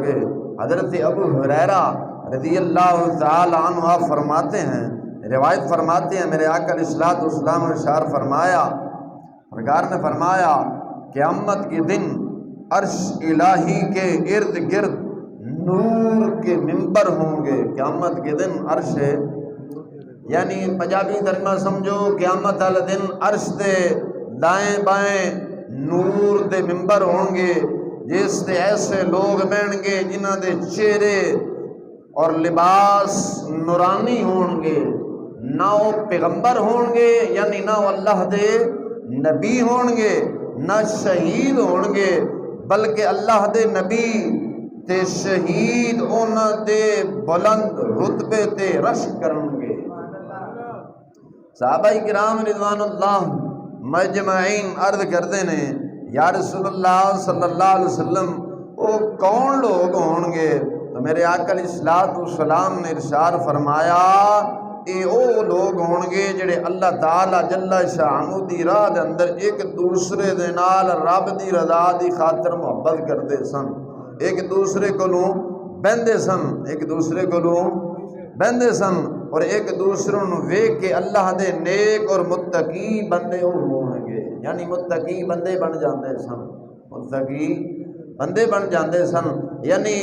گے۔ حضرت ابو ہریرہ رضی اللہ تعالی عنہ فرماتے ہیں، روایت فرماتے ہیں، میرے آقا علیہ الصلوۃ والسلام نے ارشاد فرمایا، سرکار نے فرمایا قیامت کے دن عرش الہی کے ارد گرد نور کے ممبر ہوں گے۔ قیامت کے دن عرش یعنی پنجابی ترجمہ سمجھو، قیامت والے دن عرش دے دائیں بائیں نور دے ممبر ہوں گے، جس تے ایسے لوگ بہن گے جنہاں دے چہرے اور لباس نورانی ہون گے، نہ وہ پیغمبر ہون گے یعنی نہ وہ اللہ دے نبی ہون گے، نہ شہید ہون گے، بلکہ اللہ دے نبی تے شہید انہاں دے بلند رتبے تے رش کرن گے۔ صحابہ کرام رضوان اللہ مجمعین عرض کرتے نے، یا رسول اللہ صلی اللہ علیہ وسلم وہ کون لوگ ہون گے؟ تو میرے آقا علیہ الصلوۃ والسلام نے ارشاد فرمایا، اے او لوگ ہون گے جڑے اللہ تعالی جل شانہ دی راہ دے اندر ایک دوسرے دے نال رب دی رضا دی خاطر محبت کرتے سن، ایک دوسرے کولوں بہندے سن، ایک دوسرے کولوں بہندے سن، اور ایک دوسرے نو ویکھ کے اللہ دے نیک اور متقی بندے ہون گے، یعنی متقی بندے بن جاندے سن، متقی بندے بن جاندے سن، یعنی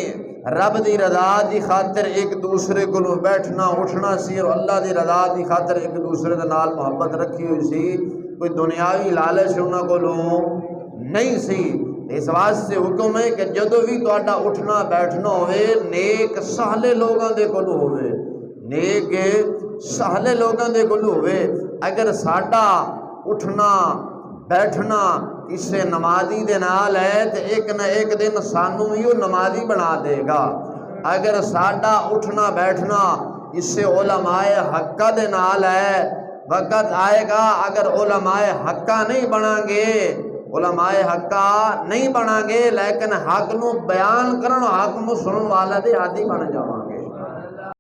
رب دی رضا دی خاطر ایک دوسرے کو بیٹھنا اٹھنا سی، اور اللہ دی رضا دی خاطر ایک دوسرے دے نال محبت رکھی ہوئی سی، کوئی دنیاوی لالچ انہاں کولوں نہیں سی۔ اس واسطے حکم ہے کہ جدو بھی تہاڈا اٹھنا بیٹھنا ہوئے نیک سہلے لوگاں دے کولوں ہوئے، نیک سہلے لوگاں دے کولوں ہوئے۔ اگر ساڈا اٹھنا بیٹھنا کسے نمازی دے نال ہے تو ایک نہ ایک دن سانوں بھی وہ نمازی بنا دے گا۔ اگر ساڈا اٹھنا بیٹھنا کسے علماء حقہ دے نال ہے، وقت آئے گا اگر علماء حقہ نہیں بنا گے، علماء حقہ نہیں بنا گے، لیکن حق نو بیان کرن حق نو سنن والا دے عادی بن جاواں گے۔